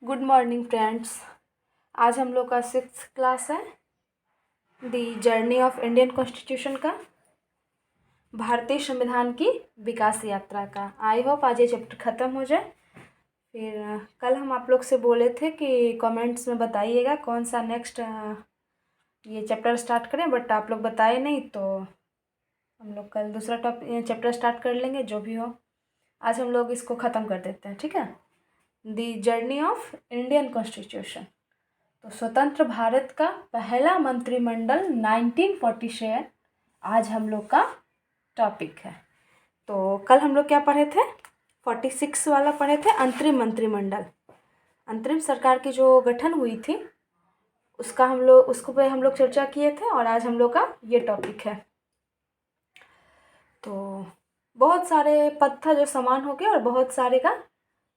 Good morning friends. आज हम लोग का 6th क्लास है दी जर्नी ऑफ इंडियन कॉन्स्टिट्यूशन का, भारतीय संविधान की विकास यात्रा का। आई होप आज ये चैप्टर ख़त्म हो जाए। फिर कल हम आप लोग से बोले थे कि कमेंट्स में बताइएगा कौन सा नेक्स्ट ये चैप्टर स्टार्ट करें, बट आप लोग बताए नहीं, तो हम लोग कल दूसरा चैप्टर स्टार्ट कर लेंगे। जो भी हो, आज हम लोग इसको ख़त्म कर देते हैं, ठीक है। दी जर्नी ऑफ इंडियन कॉन्स्टिट्यूशन, तो स्वतंत्र भारत का पहला मंत्रिमंडल 1947 आज हम लोग का टॉपिक है। तो कल हम लोग क्या पढ़े थे, 46 वाला पढ़े थे, अंतरिम मंत्रिमंडल, अंतरिम सरकार की जो गठन हुई थी उसका उसको पे हम लोग चर्चा किए थे, और आज हम लोग का ये टॉपिक है। तो बहुत सारे पद था जो समान हो गए, और बहुत सारे का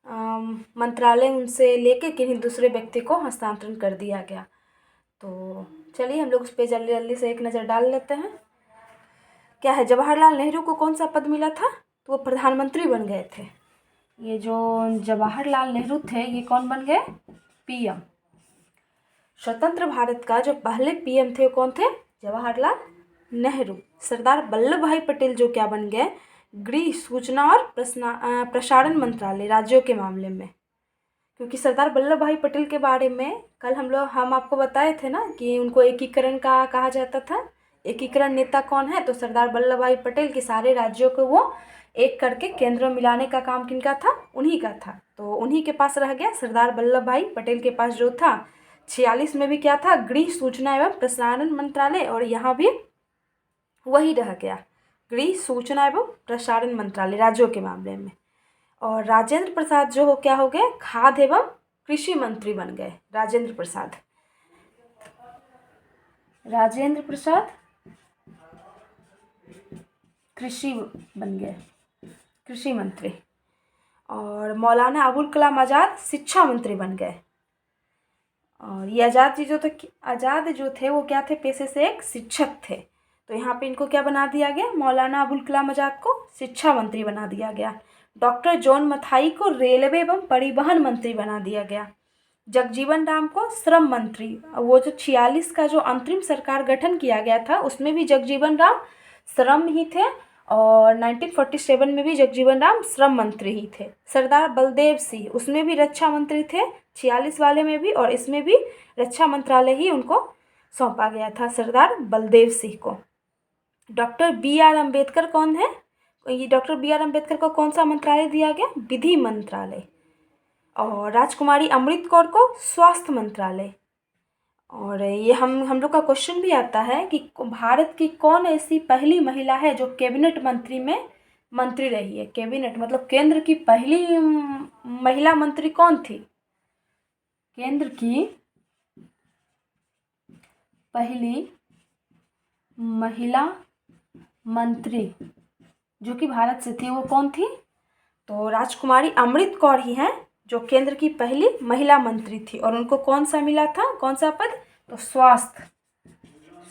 मंत्रालय उनसे लेके किन्हीं दूसरे व्यक्ति को हस्तांतरण कर दिया गया। तो चलिए हम लोग उस पर जल्दी जल्दी से एक नज़र डाल लेते हैं। क्या है, जवाहरलाल नेहरू को कौन सा पद मिला था, तो वो प्रधानमंत्री बन गए थे। ये जो जवाहरलाल नेहरू थे ये कौन बन गए, पीएम। स्वतंत्र भारत का जो पहले पीएम थे वो कौन थे, जवाहरलाल नेहरू। सरदार वल्लभ भाई पटेल जो क्या बन गए, गृह, सूचना और प्रसारण मंत्रालय, राज्यों के मामले में। क्योंकि सरदार वल्लभ भाई पटेल के बारे में कल हम आपको बताए थे ना कि उनको एकीकरण का कहा जाता था। एकीकरण नेता कौन है, तो सरदार वल्लभ भाई पटेल के सारे राज्यों को वो एक करके केंद्र में मिलाने का काम किनका था, उन्हीं का था। तो उन्हीं के पास रह गया, सरदार वल्लभ भाई पटेल के पास जो था। 46 में भी क्या था, गृह, सूचना एवं प्रसारण मंत्रालय, और यहाँ भी वही रह गया, गृह, सूचना एवं प्रसारण मंत्रालय, राज्यों के मामले में। और राजेंद्र प्रसाद जो हो क्या हो गए, खाद्य एवं कृषि मंत्री बन गए। राजेंद्र प्रसाद कृषि बन गए, कृषि मंत्री। और मौलाना अबुल कलाम आज़ाद शिक्षा मंत्री बन गए। और ये आज़ाद जो थे वो क्या थे, पेशे से एक शिक्षक थे। तो यहाँ पे इनको क्या बना दिया गया, मौलाना अबुल कलाम आज़ाद को शिक्षा मंत्री बना दिया गया। डॉक्टर जॉन मथाई को रेलवे एवं परिवहन मंत्री बना दिया गया। जगजीवन राम को श्रम मंत्री, वो जो 46 का जो अंतरिम सरकार गठन किया गया था उसमें भी जगजीवन राम श्रम ही थे, और 1947 में भी जगजीवन राम श्रम मंत्री ही थे। सरदार बलदेव सिंह उसमें भी रक्षा मंत्री थे, 46 वाले में भी, और इसमें भी रक्षा मंत्रालय ही उनको सौंपा गया था, सरदार बलदेव सिंह को। डॉक्टर बी आर अम्बेडकर कौन है, ये डॉक्टर बी आर अम्बेडकर को कौन सा मंत्रालय दिया गया, विधि मंत्रालय। और राजकुमारी अमृत कौर को स्वास्थ्य मंत्रालय। और ये हम लोग का क्वेश्चन भी आता है कि भारत की कौन ऐसी पहली महिला है जो कैबिनेट मंत्री में मंत्री रही है। कैबिनेट मतलब केंद्र की पहली महिला मंत्री कौन थी, केंद्र की पहली महिला मंत्री जो कि भारत से थी वो कौन थी, तो राजकुमारी अमृत कौर ही हैं जो केंद्र की पहली महिला मंत्री थी। और उनको कौन सा मिला था, कौन सा पद, तो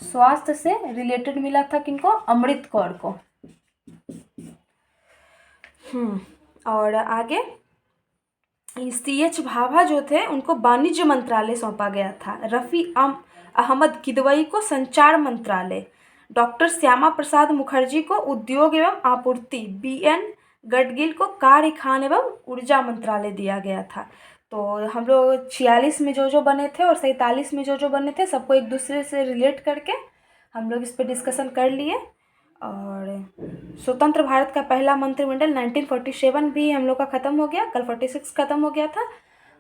स्वास्थ्य से रिलेटेड मिला था, किनको, अमृत कौर को। और आगे CH भाभा जो थे उनको वाणिज्य मंत्रालय सौंपा गया था। रफ़ी अहमद किदवई को संचार मंत्रालय। डॉक्टर श्यामा प्रसाद मुखर्जी को उद्योग एवं आपूर्ति। BN गडगिल को कार्य, खान एवं ऊर्जा मंत्रालय दिया गया था। तो हम लोग 46 में जो बने थे और 47 में जो बने थे सबको एक दूसरे से रिलेट करके हम लोग इस पर डिस्कशन कर लिए। और स्वतंत्र भारत का पहला मंत्रिमंडल 1947 भी हम लोग का ख़त्म हो गया, कल 46 ख़त्म हो गया था।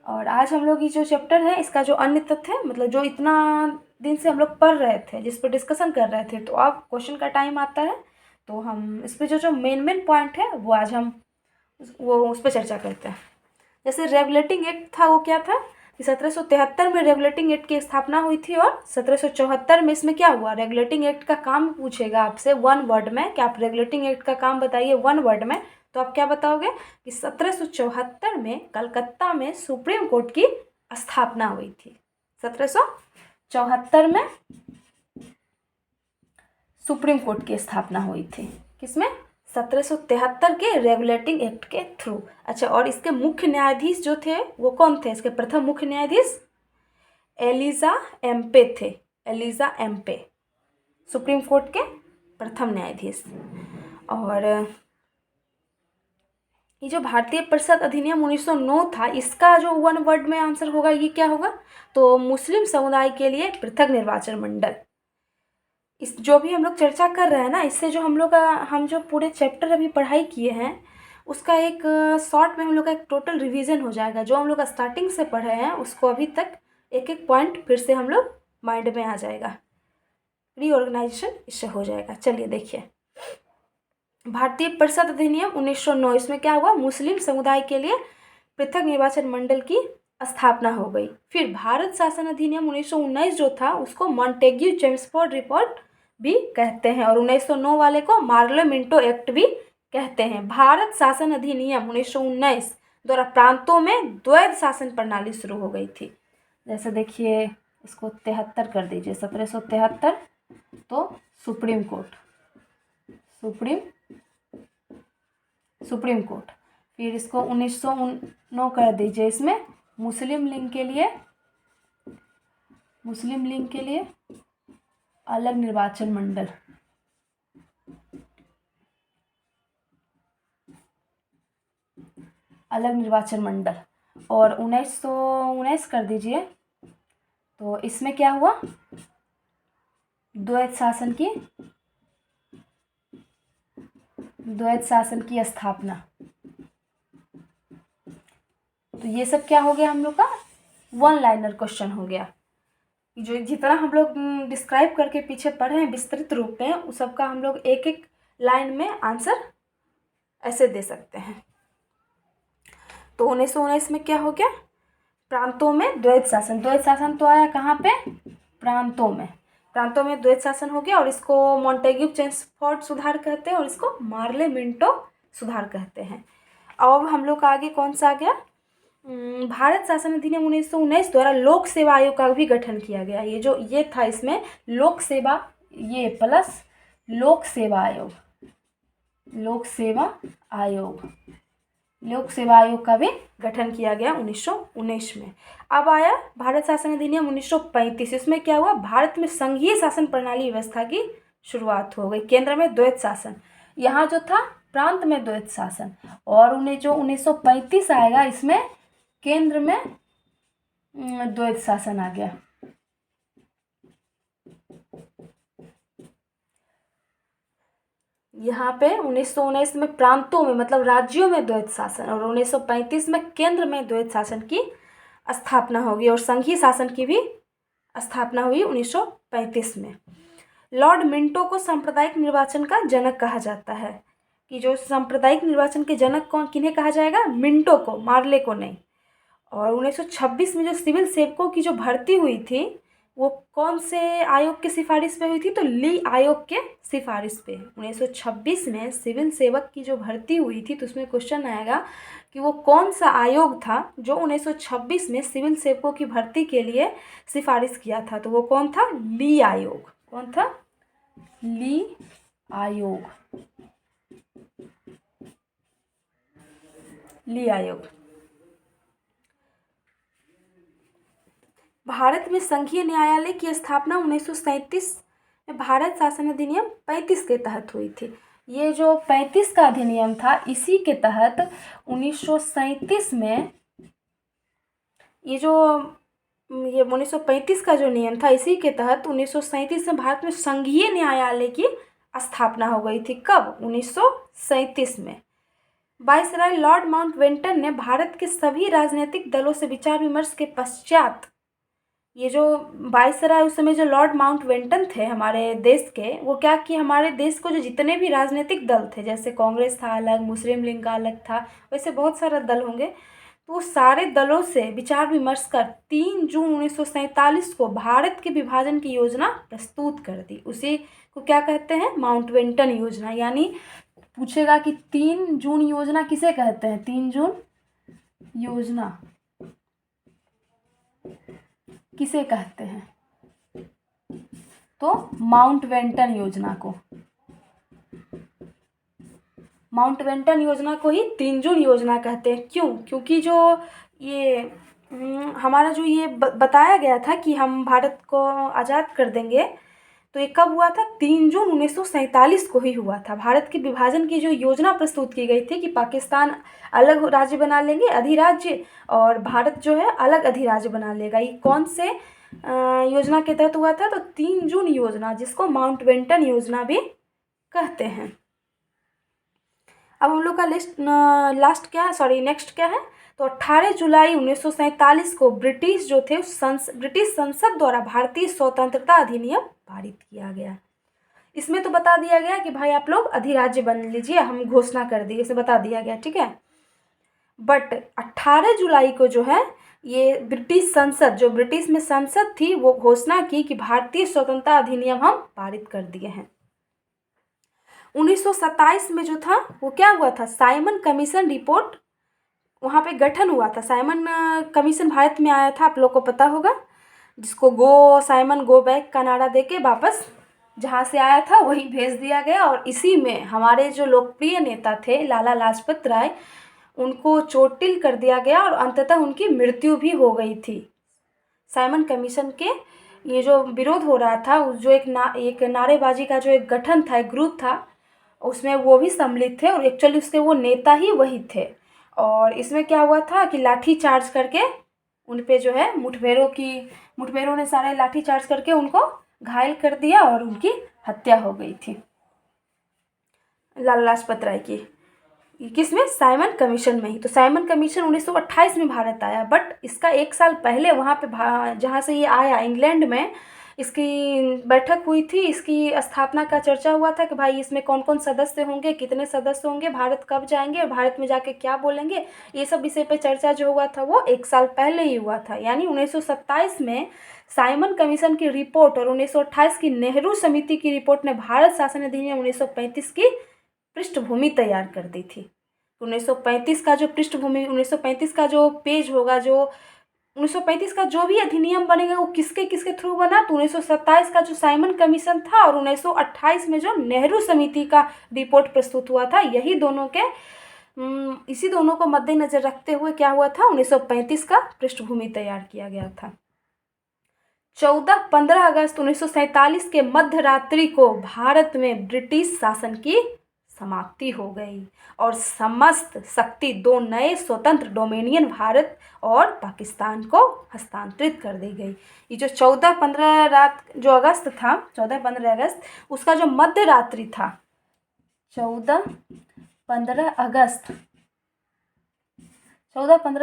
और आज हम लोग ये जो चैप्टर है इसका जो अन्य तथ्य है, मतलब जो इतना दिन से हम लोग पढ़ रहे थे, जिस पर डिस्कशन कर रहे थे, तो अब क्वेश्चन का टाइम आता है, तो हम इस पर जो मेन पॉइंट है वो आज हम उस पर चर्चा करते हैं। जैसे रेगुलेटिंग एक्ट था, वो क्या था कि 1773 में रेगुलेटिंग एक्ट की स्थापना हुई थी, और 1774 में इसमें क्या हुआ, रेगुलेटिंग एक्ट का काम पूछेगा आपसे 1 वर्ड में कि आप रेगुलेटिंग एक्ट का काम बताइए 1 वर्ड में, तो आप क्या बताओगे कि 1774 में कलकत्ता में सुप्रीम कोर्ट की स्थापना हुई थी। 1774 में सुप्रीम कोर्ट की स्थापना हुई थी, किसमें, 1773 के रेगुलेटिंग एक्ट के थ्रू। अच्छा, और इसके मुख्य न्यायाधीश जो थे वो कौन थे? इसके प्रथम मुख्य न्यायाधीश एलिजा एम्पे थे। एलिजा एम्पे सुप्रीम कोर्ट के प्रथम न्यायाधीश। और ये जो भारतीय परिषद अधिनियम 1909 था, इसका जो वन वर्ड में आंसर होगा ये क्या होगा? तो मुस्लिम समुदाय के लिए पृथक निर्वाचन मंडल। इस जो भी हम लोग चर्चा कर रहे हैं ना, इससे जो हम जो पूरे चैप्टर अभी पढ़ाई किए हैं उसका एक शॉर्ट में हम लोग का एक टोटल रिवीजन हो जाएगा। जो हम लोग स्टार्टिंग से पढ़े हैं उसको अभी तक एक एक पॉइंट फिर से हम लोग माइंड में आ जाएगा, रीऑर्गेनाइजेशन इससे हो जाएगा। चलिए देखिए, भारतीय परिषद अधिनियम 1909, इसमें क्या हुआ? मुस्लिम समुदाय के लिए पृथक निर्वाचन मंडल की स्थापना हो गई। फिर भारत शासन अधिनियम 1919 जो था उसको मॉन्टेग्यू चेम्सफोर्ड रिपोर्ट भी कहते हैं, और 1909 वाले को मार्ले मिंटो एक्ट भी कहते हैं। भारत शासन अधिनियम 1919 द्वारा प्रांतों में द्वैध शासन प्रणाली शुरू हो गई थी। जैसे देखिए, इसको 73 कर दीजिए, 1773 तो सुप्रीम कोर्ट, सुप्रीम कोर्ट। फिर इसको 1909 कर दीजिए, इसमें मुस्लिम लीग के लिए अलग निर्वाचन मंडल, और 1919 कर दीजिए तो इसमें क्या हुआ? द्वैध शासन की स्थापना। तो ये सब क्या हो गया? हम लोग का वन लाइनर क्वेश्चन हो गया। जो जितना हम लोग डिस्क्राइब करके पीछे पढ़े हैं विस्तृत रूप में, उस सब का हम लोग एक एक लाइन में आंसर ऐसे दे सकते हैं। तो 1919 में क्या हो गया? प्रांतों में द्वैध शासन तो आया कहाँ पे? प्रांतों में द्वैध शासन हो गया, और इसको मॉन्टेग्यू चेम्सफोर्ड सुधार कहते हैं और इसको मार्ले मिंटो सुधार कहते हैं। अब हम लोग का आगे कौन सा आ गया? भारत शासन अधिनियम 1919 द्वारा लोक सेवा आयोग का भी गठन किया गया। ये था इसमें लोक सेवा, ये प्लस लोक सेवा आयोग का भी गठन किया गया 1919 में। अब आया भारत शासन अधिनियम 1935। इसमें क्या हुआ? भारत में संघीय शासन प्रणाली व्यवस्था की शुरुआत हो गई। केंद्र में द्वैध शासन, यहाँ जो था प्रांत में द्वैध शासन, और जो 1935 आएगा इसमें केंद्र में द्वैध शासन आ गया। यहाँ पे 1919 में प्रांतों में मतलब राज्यों में द्वैध शासन, और 1935 में केंद्र में द्वैध शासन की स्थापना होगी, और संघीय शासन की भी स्थापना हुई 1935 में। लॉर्ड मिंटो को सांप्रदायिक निर्वाचन का जनक कहा जाता है। कि जो सांप्रदायिक निर्वाचन के जनक किन्हें कहा जाएगा? मिंटो को, मार्ले को नहीं। और 1926 में जो सिविल सेवकों की जो भर्ती हुई थी वो कौन से आयोग की सिफारिश पे हुई थी? तो ली आयोग के सिफारिश पे। 1926 में सिविल सेवक की जो भर्ती हुई थी तो उसमें क्वेश्चन आएगा कि वो कौन सा आयोग था जो 1926 में सिविल सेवकों की भर्ती के लिए सिफारिश किया था? तो वो कौन था? ली आयोग। कौन था? ली आयोग। भारत में संघीय न्यायालय की स्थापना 1937 में भारत शासन अधिनियम 35 के तहत हुई थी। ये जो 35 का अधिनियम था इसी के तहत 1937 में ये 1935 का जो नियम था इसी के तहत 1937 में भारत में संघीय न्यायालय की स्थापना हो गई थी। कब? 1937 में। वाइसराय लॉर्ड माउंटबेटन ने भारत के सभी राजनीतिक दलों से विचार विमर्श के पश्चात, ये जो वाइसराय उस समय जो लॉर्ड माउंटबेटन थे हमारे देश के, वो क्या कि हमारे देश को जो जितने भी राजनीतिक दल थे, जैसे कांग्रेस था अलग, मुस्लिम लीग का अलग था, वैसे बहुत सारे दल होंगे, तो वो सारे दलों से विचार विमर्श कर 3 जून 1947 को भारत के विभाजन की योजना प्रस्तुत कर दी। उसी को क्या कहते हैं? माउंटबेटन योजना। यानी पूछेगा कि 3 जून योजना किसे कहते हैं? 3 जून योजना किसे कहते हैं? तो माउंटबेटन योजना को। माउंटबेटन योजना को ही 3 जून योजना कहते हैं। क्यों? क्योंकि जो ये हमारा जो ये बताया गया था कि हम भारत को आज़ाद कर देंगे, तो ये कब हुआ था? 3 जून 1947 को ही हुआ था। भारत के विभाजन की जो योजना प्रस्तुत की गई थी कि पाकिस्तान अलग राज्य बना लेंगे, अधिराज्य, और भारत जो है अलग अधिराज्य बना लेगा। ये कौन से योजना के तहत हुआ था? तो 3 जून योजना, जिसको माउंटबेटन योजना भी कहते हैं। अब हम लोग का नेक्स्ट क्या है? तो 18 जुलाई 1947 को ब्रिटिश जो थे ब्रिटिश संसद द्वारा भारतीय स्वतंत्रता अधिनियम पारित किया गया। इसमें तो बता दिया गया कि भाई आप लोग अधिराज्य बन लीजिए, हम घोषणा कर दिए, इसे बता दिया गया, ठीक है। बट 18 जुलाई को जो है ये ब्रिटिश संसद, जो ब्रिटिश में संसद थी, वो घोषणा की कि भारतीय स्वतंत्रता अधिनियम हम पारित कर दिए हैं। 1927 में जो था वो क्या हुआ था? साइमन कमीशन रिपोर्ट वहाँ पे गठन हुआ था। साइमन कमीशन भारत में आया था, आप लोग को पता होगा, जिसको गो साइमन गो बैक का नारा देके वापस जहाँ से आया था वही भेज दिया गया। और इसी में हमारे जो लोकप्रिय नेता थे लाला लाजपत राय, उनको चोटिल कर दिया गया और अंततः उनकी मृत्यु भी हो गई थी। साइमन कमीशन के ये जो विरोध हो रहा था, जो एक नारेबाजी का जो एक गठन था, एक ग्रुप था, उसमें वो भी सम्मिलित थे और एक्चुअली उसके वो नेता ही वही थे। और इसमें क्या हुआ था कि लाठी चार्ज करके उन पे जो है मुठभेड़ों ने सारे लाठी चार्ज करके उनको घायल कर दिया और उनकी हत्या हो गई थी, लाला लाजपत राय की। किसमें? साइमन कमीशन में ही। तो साइमन कमीशन 1928 में भारत आया, बट इसका 1 साल पहले वहाँ पे जहाँ से ये आया इंग्लैंड में, इसकी बैठक हुई थी, इसकी स्थापना का चर्चा हुआ था कि भाई इसमें कौन कौन सदस्य होंगे, कितने सदस्य होंगे, भारत कब जाएंगे और भारत में जाके क्या बोलेंगे, ये सब विषय पे चर्चा जो हुआ था वो 1 साल पहले ही हुआ था। यानी 1927 में साइमन कमीशन की रिपोर्ट और 1928 की नेहरू समिति की रिपोर्ट ने भारत शासन अधिनियम 1935 की पृष्ठभूमि तैयार कर दी थी। 1935 का जो पृष्ठभूमि, 1935 का जो पेज होगा, जो 1935 का जो भी अधिनियम बनेगा वो किसके किसके थ्रू बना? तो 1927 का जो साइमन कमीशन था और 1928 में जो नेहरू समिति का रिपोर्ट प्रस्तुत हुआ था, यही दोनों के इसी दोनों को मद्देनजर रखते हुए क्या हुआ था? 1935 का पृष्ठभूमि तैयार किया गया था। 14-15 अगस्त 1947 के मध्य रात्रि को भारत में ब्रिटिश शासन की समाप्ति हो गई और समस्त शक्ति 2 नए स्वतंत्र डोमिनियन भारत और पाकिस्तान को हस्तांतरित कर दी गई। ये जो 14-15 रात जो अगस्त था, 14-15 अगस्त, उसका जो मध्य रात्रि था, 14-15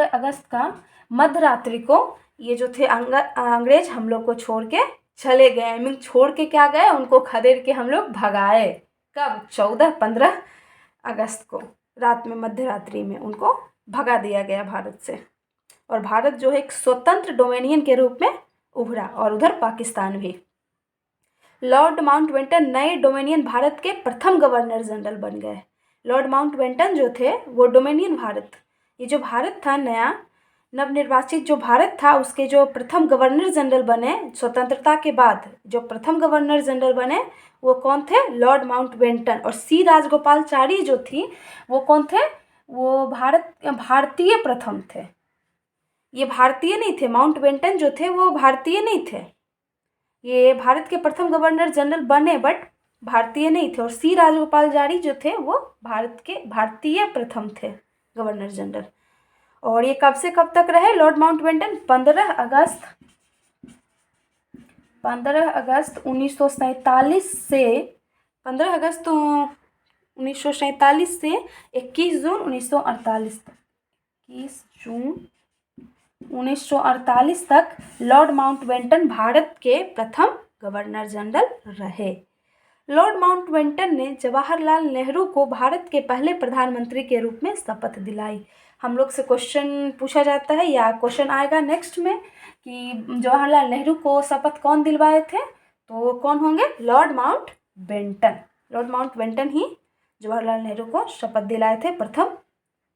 अगस्त का मध्य रात्रि को ये जो थे अंग्रेज हम लोग को छोड़ के चले गए। आई मीन छोड़ के क्या गए? उनको खदेड़ के हम लोग भगाए। कब? 14-15 अगस्त को रात में, मध्य रात्रि में उनको भगा दिया गया भारत से, और भारत जो है एक स्वतंत्र डोमिनियन के रूप में उभरा, और उधर पाकिस्तान भी। लॉर्ड माउंटबेटन नए डोमिनियन भारत के प्रथम गवर्नर जनरल बन गए। लॉर्ड माउंटबेटन जो थे वो डोमिनियन भारत, ये जो भारत था नया नवनिर्वाचित जो भारत था, उसके जो प्रथम गवर्नर जनरल बने स्वतंत्रता के बाद, जो प्रथम गवर्नर जनरल बने वो कौन थे? Lord Mountbatten. और सी राजगोपालाचारी जो थी वो कौन थे? वो भारतीय प्रथम थे। ये भारतीय नहीं थे, माउंटबेटन जो थे वो भारतीय नहीं थे, ये भारत के प्रथम गवर्नर जनरल बने बट भारतीय नहीं थे। और सी राजगोपालाचारी जो थे वो भारतीय प्रथम थे गवर्नर जनरल। और ये कब से कब तक रहे लॉर्ड माउंटबेटन? 15 अगस्त 1947 से 15 अगस्त 1947 से 21 जून 1948 तक, 21 जून 1948 तक लॉर्ड माउंटबेटन भारत के प्रथम गवर्नर जनरल रहे। लॉर्ड माउंटबेटन ने जवाहरलाल नेहरू को भारत के पहले प्रधानमंत्री के रूप में शपथ दिलाई। हम लोग से क्वेश्चन पूछा जाता है या क्वेश्चन आएगा नेक्स्ट में कि जवाहरलाल नेहरू को शपथ कौन दिलवाए थे? तो कौन होंगे? Lord Mountbatten. लॉर्ड माउंटबेटन ही जवाहरलाल नेहरू को शपथ दिलाए थे प्रथम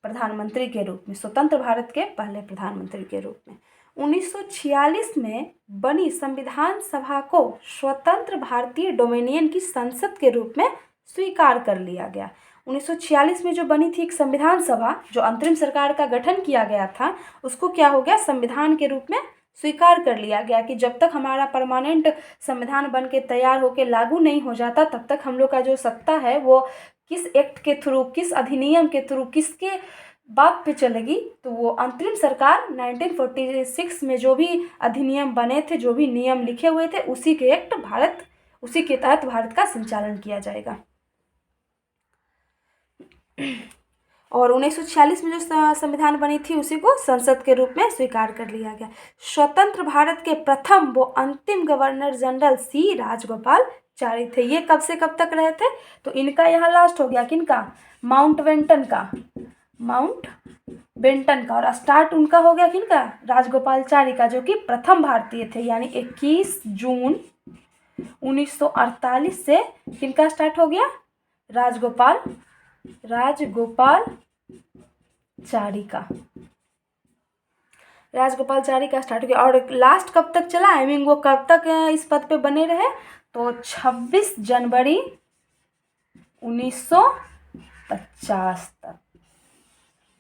प्रधानमंत्री के रूप में, स्वतंत्र भारत के पहले प्रधानमंत्री के रूप में। 1946 में बनी संविधान सभा को स्वतंत्र भारतीय डोमिनियन की संसद के रूप में स्वीकार कर लिया गया। 1946 में जो बनी थी एक संविधान सभा, जो अंतरिम सरकार का गठन किया गया था, उसको क्या हो गया, संविधान के रूप में स्वीकार कर लिया गया कि जब तक हमारा परमानेंट संविधान बन के तैयार होकर लागू नहीं हो जाता, तब तक हम लोग का जो सत्ता है वो किस एक्ट के थ्रू, किस अधिनियम के थ्रू, किसके बात पे चलेगी। तो वो अंतरिम सरकार 1946 में जो भी अधिनियम बने थे, जो भी नियम लिखे हुए थे, उसी के तहत भारत का संचालन किया जाएगा। और 1946 में जो संविधान बनी थी उसी को संसद के रूप में स्वीकार कर लिया गया। स्वतंत्र भारत के प्रथम वो अंतिम गवर्नर जनरल सी राजगोपालचारी थे। ये कब से कब तक रहे थे, तो इनका यहाँ लास्ट हो गया, किनका, माउंटबेटन का, और स्टार्ट उनका हो गया किनका, राजगोपालचारी का, जो कि प्रथम भारतीय थे। यानी 21 जून 1948 से किनका स्टार्ट हो गया, राजगोपालचारी का स्टार्ट हो गया। और लास्ट कब तक चला, आई मीन वो कब तक इस पद पे बने रहे, तो 26 जनवरी 1950 तक,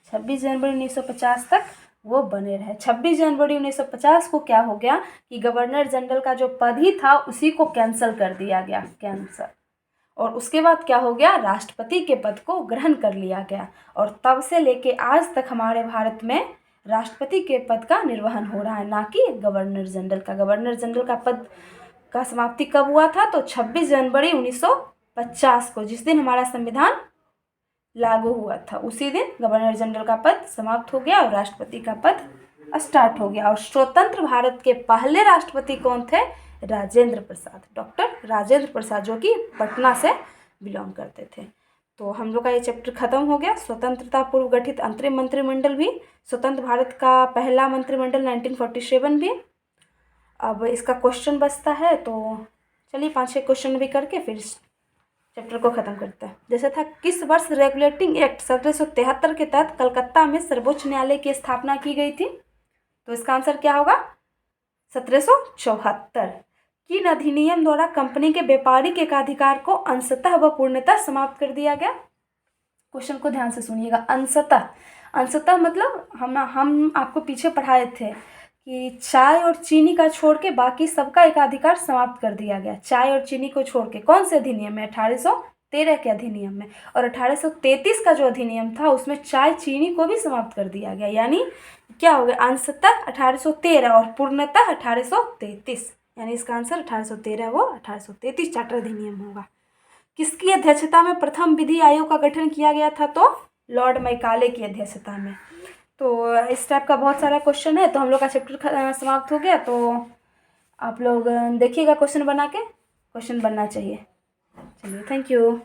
26 जनवरी 1950 तक वो बने रहे। 26 जनवरी 1950 को क्या हो गया कि गवर्नर जनरल का जो पद ही था उसी को कैंसिल कर दिया गया, कैंसल। और उसके बाद क्या हो गया, राष्ट्रपति के पद को ग्रहण कर लिया गया। और तब से लेके आज तक हमारे भारत में राष्ट्रपति के पद का निर्वहन हो रहा है, ना कि गवर्नर जनरल का। गवर्नर जनरल का पद का समाप्ति कब हुआ था, तो 26 जनवरी 1950 को, जिस दिन हमारा संविधान लागू हुआ था, उसी दिन गवर्नर जनरल का पद समाप्त हो गया और राष्ट्रपति का पद स्टार्ट हो गया। और स्वतंत्र भारत के पहले राष्ट्रपति कौन थे, राजेंद्र प्रसाद, डॉक्टर राजेंद्र प्रसाद, जो कि पटना से बिलोंग करते थे। तो हम लोग का ये चैप्टर खत्म हो गया। स्वतंत्रता पूर्व गठित अंतरिम मंत्रिमंडल भी, स्वतंत्र भारत का पहला मंत्रिमंडल 1947 भी। अब इसका क्वेश्चन बचता है, तो चलिए 5-6 क्वेश्चन भी करके फिर चैप्टर को खत्म करते हैं। जैसे था, किस वर्ष रेगुलेटिंग एक्ट 1773 के तहत कलकत्ता में सर्वोच्च न्यायालय की स्थापना की गई थी, तो इसका आंसर क्या होगा, 1774। किन अधिनियम द्वारा कंपनी के व्यापारिक एकाधिकार को अंशतः व पूर्णतः समाप्त कर दिया गया। क्वेश्चन को ध्यान से सुनिएगा, अंशतः मतलब हम आपको पीछे पढ़ाए थे कि चाय और चीनी का छोड़ के बाकी सबका एकाधिकार समाप्त कर दिया गया। चाय और चीनी को छोड़ के, कौन से अधिनियम में, 1813 के अधिनियम में। और 1833 का जो अधिनियम था उसमें चाय चीनी को भी समाप्त कर दिया गया। यानी क्या हो गया, अंशतः 1813 और पूर्णतः 1833, यानी इसका आंसर 1813 वो 1833 चार्टर अधिनियम होगा। किसकी अध्यक्षता में प्रथम विधि आयोग का गठन किया गया था, तो लॉर्ड मैकाले की अध्यक्षता में। तो इस टाइप का बहुत सारा क्वेश्चन है। तो हम लोग का चैप्टर समाप्त हो गया। तो आप लोग देखिएगा क्वेश्चन बना के, क्वेश्चन बनना चाहिए। चलिए, थैंक यू।